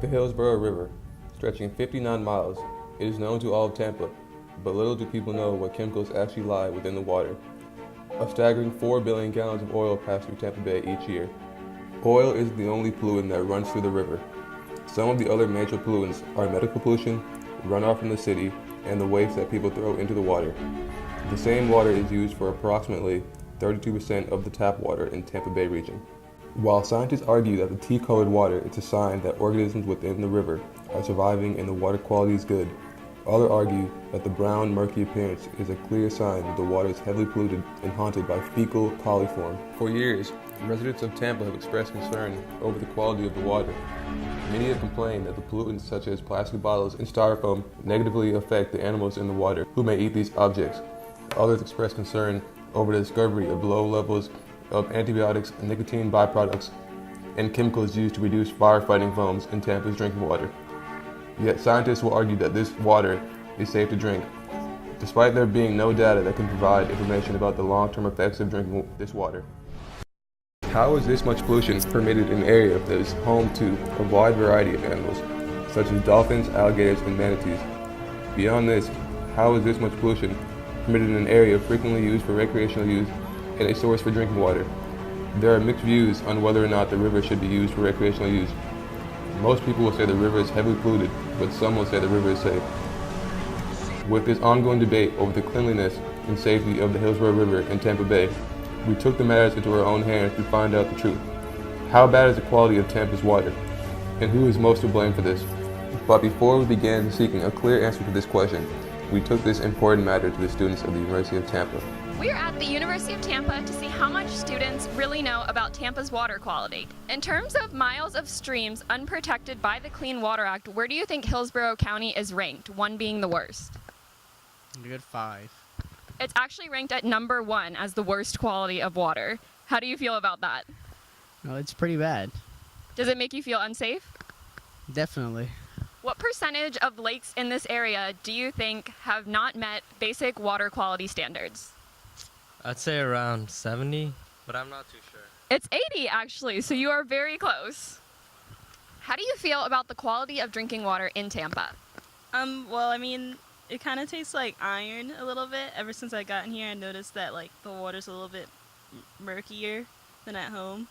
The Hillsborough River, stretching 59 miles, it is known to all of Tampa, but little do people know what chemicals actually lie within the water. A staggering 4 billion gallons of oil pass through Tampa Bay each year. Oil isn't the only pollutant that runs through the river. Some of the other major pollutants are medical pollution, runoff from the city, and the waste that people throw into the water. The same water is used for approximately 32% of the tap water in Tampa Bay region. While scientists argue that the tea-colored water is a sign that organisms within the river are surviving and the water quality is good, others argue that the brown, murky appearance is a clear sign that the water is heavily polluted and haunted by fecal coliform. For years, residents of Tampa have expressed concern over the quality of the water. Many have complained that the pollutants such as plastic bottles and styrofoam negatively affect the animals in the water who may eat these objects. Others express concern over the discovery of low levels of antibiotics, nicotine byproducts, and chemicals used to reduce firefighting foams in Tampa's drinking water. Yet scientists will argue that this water is safe to drink, despite there being no data that can provide information about the long-term effects of drinking this water. How is this much pollution permitted in an area that is home to a wide variety of animals, such as dolphins, alligators, and manatees? Beyond this, how is this much pollution permitted in an area frequently used for recreational use and a source for drinking water? There are mixed views on whether or not the river should be used for recreational use. Most people will say the river is heavily polluted, but some will say the river is safe. With this ongoing debate over the cleanliness and safety of the Hillsborough River in Tampa Bay, we took the matters into our own hands to find out the truth. How bad is the quality of Tampa's water? And who is most to blame for this? But before we began seeking a clear answer to this question, we took this important matter to the students of the University of Tampa. We're at the University of Tampa to see how much students really know about Tampa's water quality. In terms of miles of streams unprotected by the Clean Water Act, where do you think Hillsborough County is ranked, one being the worst? A good 5. It's actually ranked at number 1 as the worst quality of water. How do you feel about that? No, it's pretty bad. Does it make you feel unsafe? Definitely. What percentage of lakes in this area do you think have not met basic water quality standards? I'd say around 70, but I'm not too sure. It's 80 actually, so you are very close. How do you feel about the quality of drinking water in Tampa? Well, I mean, it kind of tastes like iron a little bit. Ever since I got in here, I noticed that like the water's a little bit murkier than at home.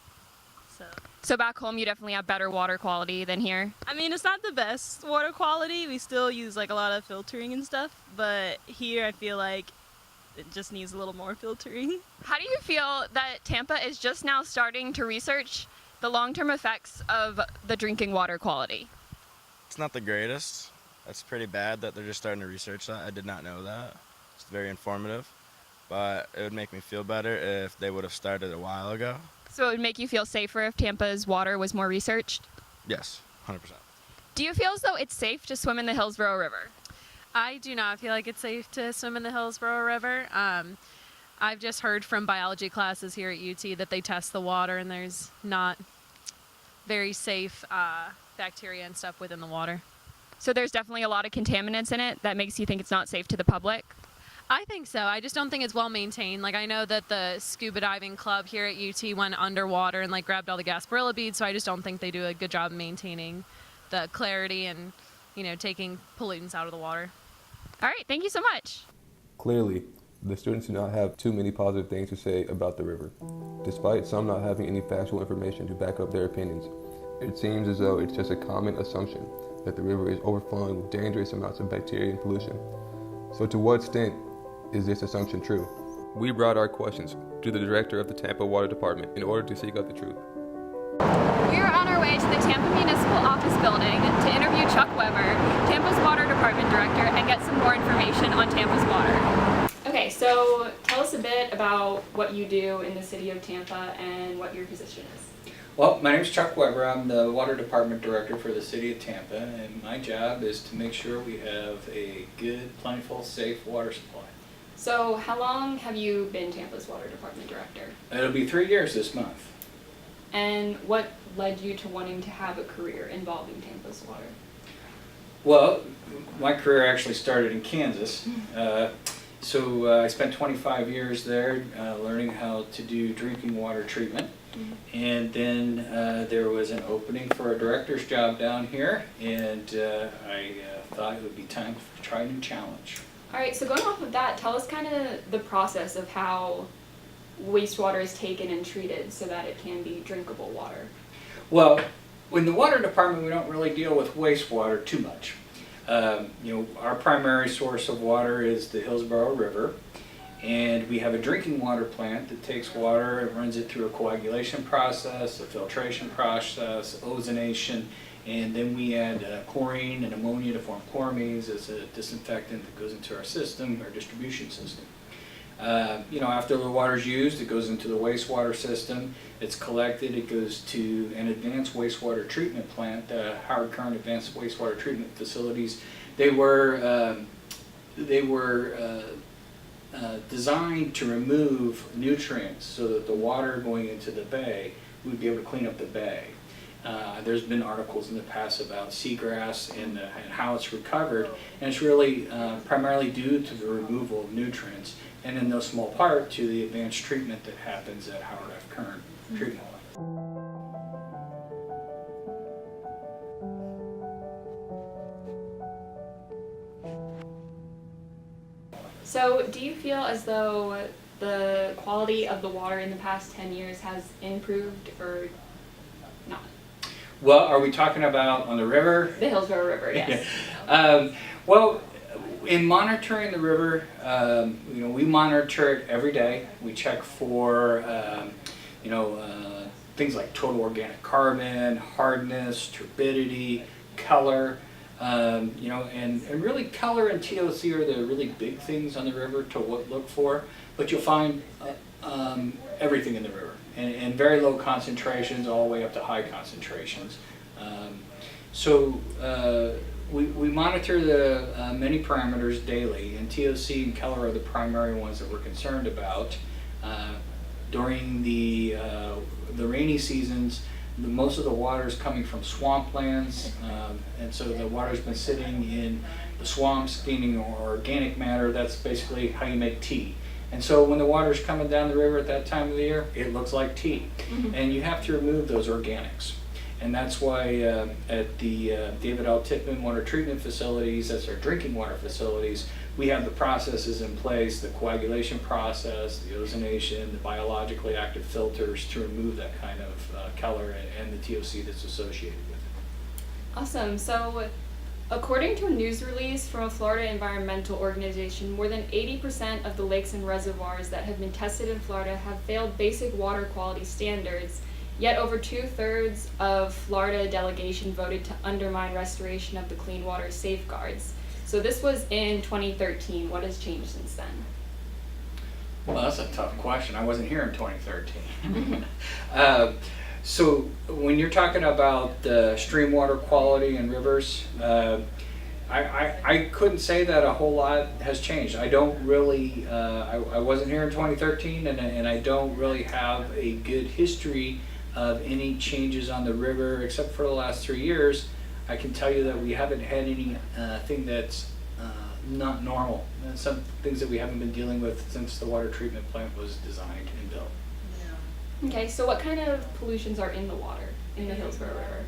So back home, you definitely have better water quality than here? I mean, it's not the best water quality. We still use like a lot of filtering and stuff, but here I feel like it just needs a little more filtering. How do you feel that Tampa is just now starting to research the long-term effects of the drinking water quality? It's not the greatest. That's pretty bad that they're just starting to research that. I did not know that. It's very informative, but it would make me feel better if they would have started a while ago. So it would make you feel safer if Tampa's water was more researched? Yes, 100%. Do you feel as though it's safe to swim in the Hillsborough River? I do not feel like it's safe to swim in the Hillsborough River. I've just heard from biology classes here at UT that they test the water and there's not very safe bacteria and stuff within the water. So there's definitely a lot of contaminants in it that makes you think it's not safe to the public? I think so. I just don't think it's well maintained. Like, I know that the scuba diving club here at UT went underwater and like grabbed all the Gasparilla beads, so I just don't think they do a good job maintaining the clarity and, you know, taking pollutants out of the water. All right, thank you so much. Clearly, the students do not have too many positive things to say about the river, despite some not having any factual information to back up their opinions. It seems as though it's just a common assumption that the river is overflowing with dangerous amounts of bacteria and pollution. So to what extent is this assumption true? We brought our questions to the director of the Tampa Water Department in order to seek out the truth. We are on our way to the Tampa Municipal Office Building to interview Chuck Weber, Tampa's Water Department Director, and get some more information on Tampa's water. Okay, so tell us a bit about what you do in the city of Tampa and what your position is. Well, my name is Chuck Weber. I'm the Water Department Director for the City of Tampa, and my job is to make sure we have a good, plentiful, safe water supply. So how long have you been Tampa's Water Department Director? It'll be 3 years this month. And what led you to wanting to have a career involving Tampa's water? Well, my career actually started in Kansas. So I spent 25 years there learning how to do drinking water treatment. And then there was an opening for a director's job down here, and I thought it would be time to try a new challenge. All right, so going off of that, tell us kind of the process of how wastewater is taken and treated so that it can be drinkable water. Well, in the water department, we don't really deal with wastewater too much. Our primary source of water is the Hillsborough River, and we have a drinking water plant that takes water and runs it through a coagulation process, a filtration process, ozonation, and then we add chlorine and ammonia to form chloramines as a disinfectant that goes into our system, our distribution system. After the water is used, it goes into the wastewater system. It's collected. It goes to an advanced wastewater treatment plant, Howard Kern Advanced Wastewater Treatment Facilities. They were designed to remove nutrients so that the water going into the bay would be able to clean up the bay. There's been articles in the past about seagrass and how it's recovered, and it's really primarily due to the removal of nutrients, and in no small part to the advanced treatment that happens at Howard F. Kern Treatment Lab. So do you feel as though the quality of the water in the past 10 years has improved or not? Well, are we talking about on the river? The Hillsborough River, yes. Well, in monitoring the river, we monitor it every day. We check for, things like total organic carbon, hardness, turbidity, color, and really color and TOC are the really big things on the river to look for. But you'll find everything in the river, and very low concentrations all the way up to high concentrations. We monitor the many parameters daily, and TOC and color are the primary ones that we're concerned about. During the rainy seasons, most of the water is coming from swamplands, and so the water's been sitting in the swamps, gaining organic matter. That's basically how you make tea. And so when the water's coming down the river at that time of the year, it looks like tea. And you have to remove those organics. And that's why at the David L. Tippman water treatment facilities, that's our drinking water facilities, we have the processes in place, the coagulation process, the ozonation, the biologically active filters to remove that kind of color and the TOC that's associated with it. Awesome. So according to a news release from a Florida environmental organization, more than 80% of the lakes and reservoirs that have been tested in Florida have failed basic water quality standards. Yet over 2/3 of Florida delegation voted to undermine restoration of the clean water safeguards. So this was in 2013. What has changed since then? Well, that's a tough question. I wasn't here in 2013. So when you're talking about stream water quality in rivers, I couldn't say that a whole lot has changed. I don't really, I wasn't here in 2013, and I don't really have a good history of any changes on the river except for the last 3 years. I can tell you that we haven't had anything that's not normal. Some things that we haven't been dealing with since the water treatment plant was designed and built. Okay, so what kind of pollutions are in the water in the Hillsborough River?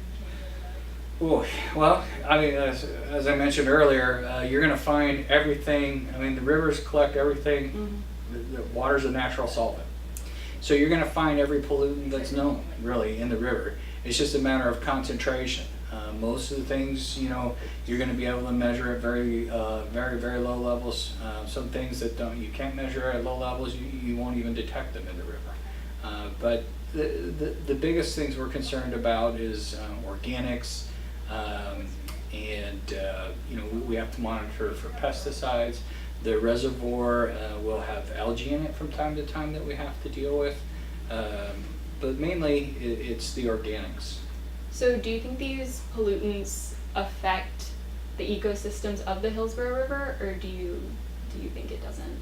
Oh, well, I mean, as I mentioned earlier, you're going to find everything. I mean, the rivers collect everything. The water's a natural solvent. So you're going to find every pollutant that's known, really, in the river. It's just a matter of concentration. Most of the things, you're going to be able to measure at very, very low levels. Some things that you can't measure at low levels, you won't even detect them in the river. But the biggest things we're concerned about is organics, we have to monitor for pesticides. The reservoir will have algae in it from time to time that we have to deal with, but mainly it's the organics. So do you think these pollutants affect the ecosystems of the Hillsborough River, or do you think it doesn't?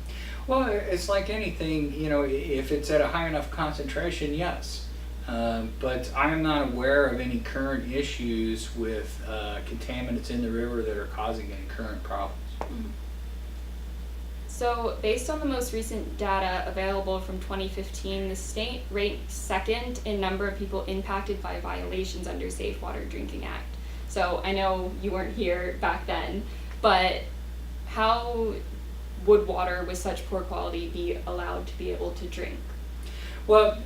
Well, it's like anything, if it's at a high enough concentration, yes. But I am not aware of any current issues with contaminants in the river that are causing any current problems. So, based on the most recent data available from 2015, the state ranked second in number of people impacted by violations under Safe Water Drinking Act. So, I know you weren't here back then, but how would water with such poor quality be allowed to be able to drink? Well,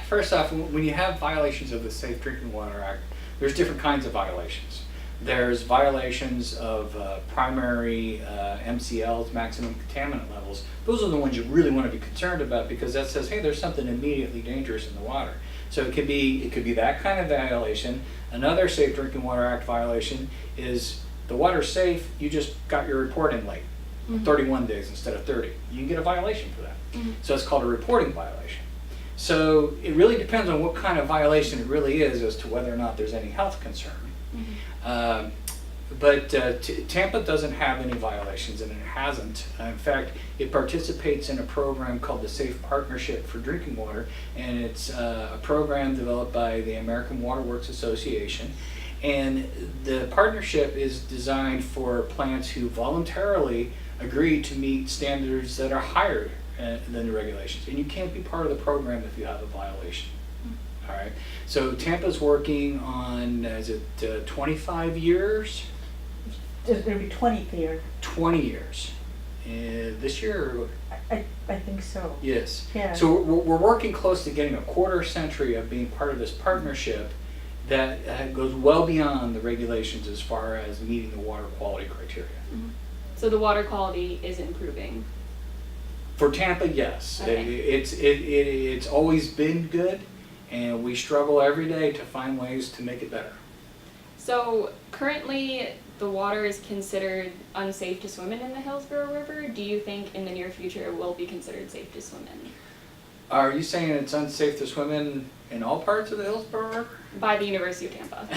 first off, when you have violations of the Safe Drinking Water Act, there's different kinds of violations. There's violations of primary MCLs, maximum contaminant levels. Those are the ones you really want to be concerned about, because that says, hey, there's something immediately dangerous in the water. So it could be that kind of violation. Another Safe Drinking Water Act violation is the water's safe, you just got your report in late, 31 days instead of 30. You can get a violation for that. So it's called a reporting violation. So it really depends on what kind of violation it really is as to whether or not there's any health concern. But Tampa doesn't have any violations, and it hasn't. In fact, it participates in a program called the Safe Partnership for Drinking Water, and it's a program developed by the American Water Works Association. And the partnership is designed for plants who voluntarily agree to meet standards that are higher than the regulations. And you can't be part of the program if you have a violation. All right. So Tampa's working on, is it 25 years? It'll be 20 there. 20 years. This year? I think so. Yes. Yeah. So we're working close to getting a quarter century of being part of this partnership that goes well beyond the regulations as far as meeting the water quality criteria. So the water quality is improving. For Tampa, yes. Okay. It's always been good, and we struggle every day to find ways to make it better. So currently the water is considered unsafe to swim in the Hillsborough River. Do you think in the near future it will be considered safe to swim in? Are you saying it's unsafe to swim in all parts of the Hillsborough River? By the University of Tampa.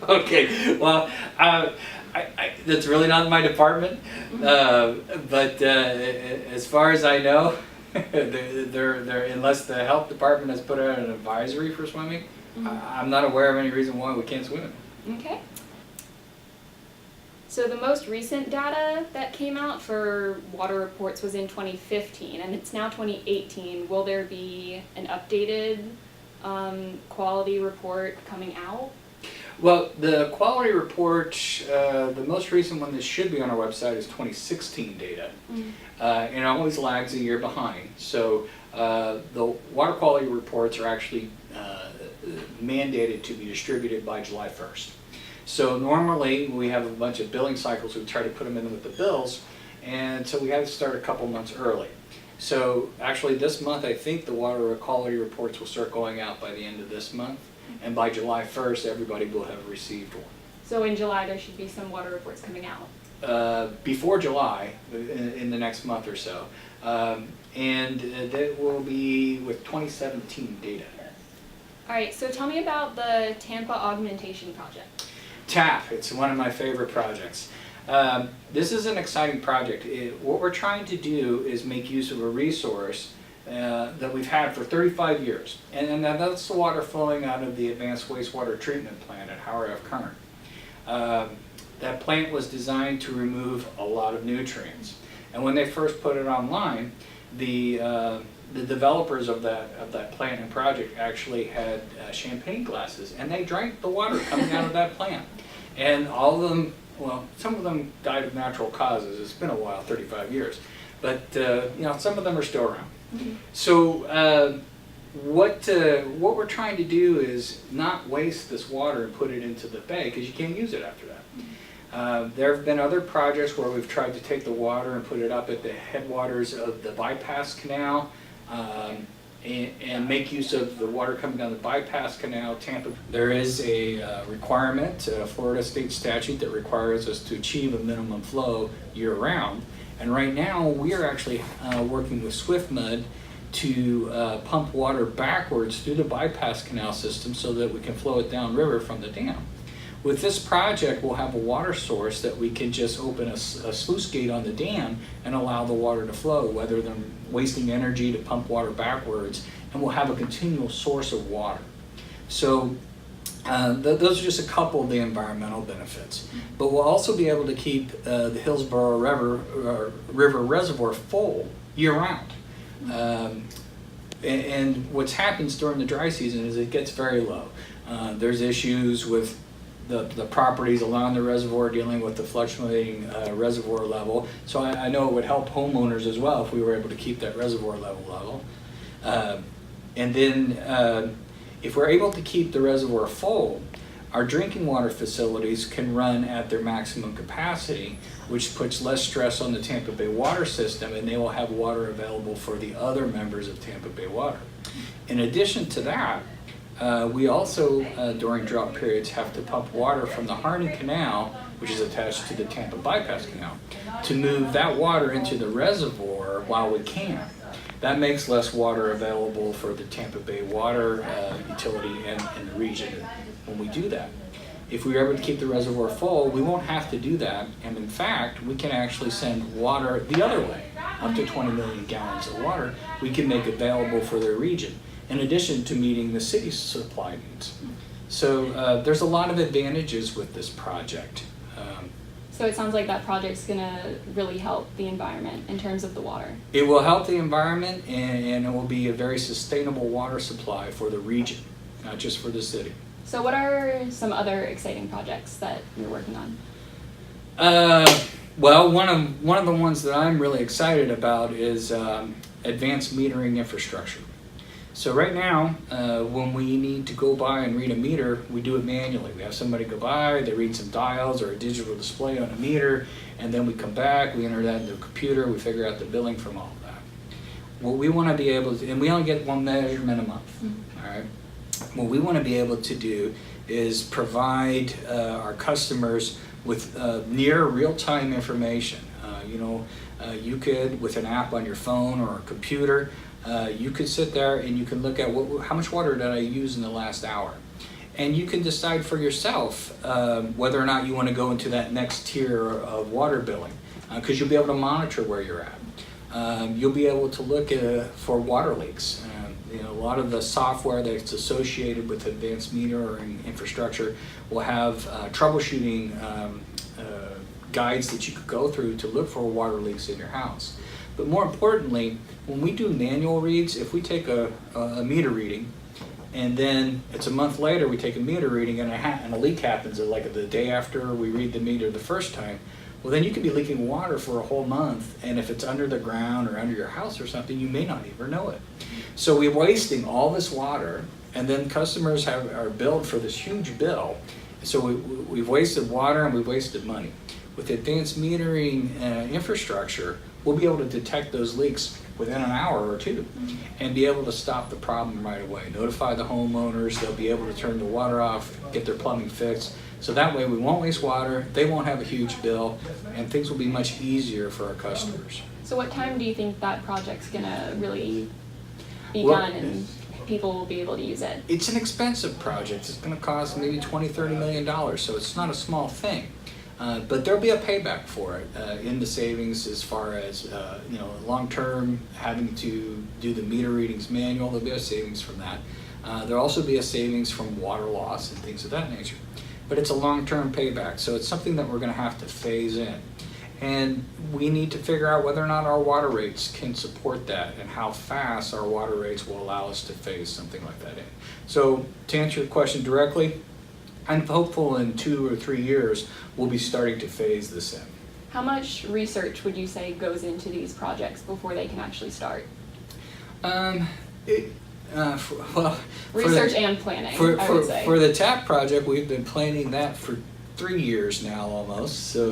Okay, well, that's really not my department, but as far as I know, they're unless the health department has put out an advisory for swimming, I'm not aware of any reason why we can't swim. Okay. So the most recent data that came out for water reports was in 2015, and it's now 2018. Will there be an updated quality report coming out? Well, the quality report, the most recent one that should be on our website is 2016 data. And it always lags a year behind. So the water quality reports are actually mandated to be distributed by July 1st. So normally we have a bunch of billing cycles, we try to put them in with the bills, and so we have to start a couple months early. So actually this month, I think the water quality reports will start going out by the end of this month, and by July 1st, everybody will have received one. So in July there should be some water reports coming out? Before July, in the next month or so, and that will be with 2017 data. All right, so tell me about the Tampa Augmentation Project. TAP, it's one of my favorite projects. This is an exciting project. What we're trying to do is make use of a resource that we've had for 35 years. And that's the water flowing out of the Advanced Wastewater Treatment Plant at Howard F. Kern. That plant was designed to remove a lot of nutrients. And when they first put it online, the developers of that plant and project actually had champagne glasses, and they drank the water coming out of that plant. And all of them, well, some of them died of natural causes. It's been a while, 35 years, but some of them are still around. So what we're trying to do is not waste this water and put it into the bay, because you can't use it after that. There have been other projects where we've tried to take the water and put it up at the headwaters of the bypass canal, and make use of the water coming down the bypass canal, Tampa. There is a requirement, a Florida state statute that requires us to achieve a minimum flow year-round. And right now, we are actually working with SwiftMud to pump water backwards through the bypass canal system so that we can flow it downriver from the dam. With this project, we'll have a water source that we can just open a sluice gate on the dam and allow the water to flow, rather than wasting energy to pump water backwards, and we'll have a continual source of water. So Those are just a couple of the environmental benefits. But we'll also be able to keep the Hillsborough River Reservoir full year-round. And what happens during the dry season is it gets very low. There's issues with the properties along the reservoir dealing with the fluctuating reservoir level. So I know it would help homeowners as well if we were able to keep that reservoir level. And then if we're able to keep the reservoir full, our drinking water facilities can run at their maximum capacity, which puts less stress on the Tampa Bay water system, and they will have water available for the other members of Tampa Bay Water. In addition to that, we also, during drought periods, have to pump water from the Harney Canal, which is attached to the Tampa Bypass Canal, to move that water into the reservoir while we can. That makes less water available for the Tampa Bay Water utility and the region when we do that. If we were able to keep the reservoir full, we won't have to do that, and in fact, we can actually send water the other way, up to 20 million gallons of water we can make available for their region, in addition to meeting the city's supply needs. So there's a lot of advantages with this project. So it sounds like that project's gonna really help the environment in terms of the water. It will help the environment, and it will be a very sustainable water supply for the region, not just for the city. So what are some other exciting projects that you're working on? Well, one of the ones that I'm really excited about is advanced metering infrastructure. So right now, when we need to go by and read a meter, we do it manually. We have somebody go by, they read some dials or a digital display on a meter, and then we come back, we enter that into a computer, we figure out the billing from all of that. What we want to be able to, and we only get one measurement a month, all right? What we want to be able to do is provide our customers with near real-time information. You could, with an app on your phone or a computer, you could sit there and you can look at how much water did I use in the last hour. And you can decide for yourself whether or not you want to go into that next tier of water billing, because you'll be able to monitor where you're at. You'll be able to look for water leaks. A lot of the software that's associated with advanced metering infrastructure will have troubleshooting guides that you could go through to look for water leaks in your house. But more importantly, when we do manual reads, if we take a meter reading and then it's a month later we take a meter reading and a leak happens like the day after we read the meter the first time, well then you could be leaking water for a whole month, and if it's under the ground or under your house or something, you may not even know it. So we're wasting all this water, and then customers are billed for this huge bill. So we've wasted water and we've wasted money. With advanced metering infrastructure, we'll be able to detect those leaks within an hour or two and be able to stop the problem right away. Notify the homeowners, they'll be able to turn the water off, get their plumbing fixed. So that way we won't waste water, they won't have a huge bill, and things will be much easier for our customers. So what time do you think that project's gonna really be Well, done and people will be able to use it? It's an expensive project. It's gonna cost maybe $20–30 million, so it's not a small thing. But there'll be a payback for it in the savings as far as long-term having to do the meter readings manual. There'll be a savings from that. There'll also be a savings from water loss and things of that nature. But it's a long-term payback, so it's something that we're going to have to phase in. And we need to figure out whether or not our water rates can support that and how fast our water rates will allow us to phase something like that in. So to answer your question directly, I'm hopeful in 2 or 3 years we'll be starting to phase this in. How much research would you say goes into these projects before they can actually start? Research and planning, I would say. For the TAP project, we've been planning that for 3 years now almost. So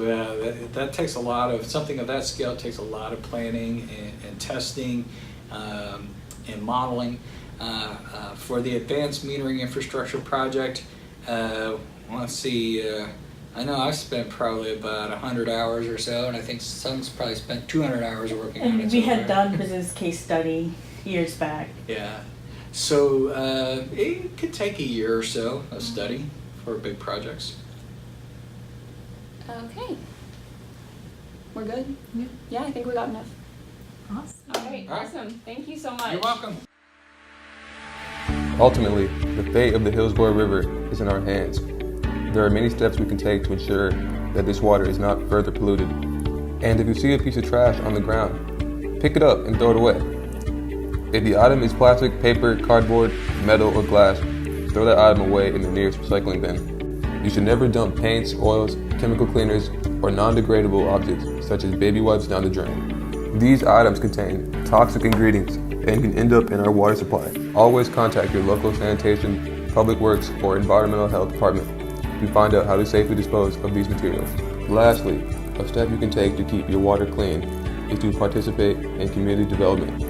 that takes a lot of, something of that scale takes a lot of planning and testing and modeling. For the advanced metering infrastructure project, let's see, I know I've spent probably about 100 hours or so, and I think some's probably spent 200 hours working on it. And we had done business case study years back. Yeah. So it could take a year or so of study for big projects. Okay. We're good? Yeah, I think we got enough. Awesome. All right, All right. awesome. Thank you so much. You're welcome. Ultimately, the fate of the Hillsborough River is in our hands. There are many steps we can take to ensure that this water is not further polluted. And if you see a piece of trash on the ground, pick it up and throw it away. If the item is plastic, paper, cardboard, metal, or glass, throw that item away in the nearest recycling bin. You should never dump paints, oils, chemical cleaners, or non-degradable objects such as baby wipes down the drain. These items contain toxic ingredients and can end up in our water supply. Always contact your local sanitation, public works, or environmental health department to find out how to safely dispose of these materials. Lastly, a step you can take to keep your water clean is to participate in community development.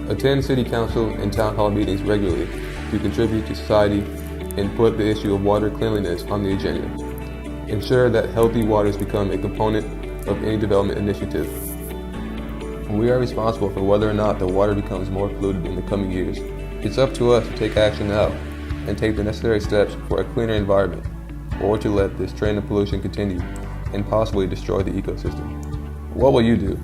Attend city council and town hall meetings regularly to contribute to society and put the issue of water cleanliness on the agenda. Ensure that healthy waters become a component of any development initiative. We are responsible for whether or not the water becomes more polluted in the coming years. It's up to us to take action now and take the necessary steps for a cleaner environment, or to let this train of pollution continue and possibly destroy the ecosystem. What will you do?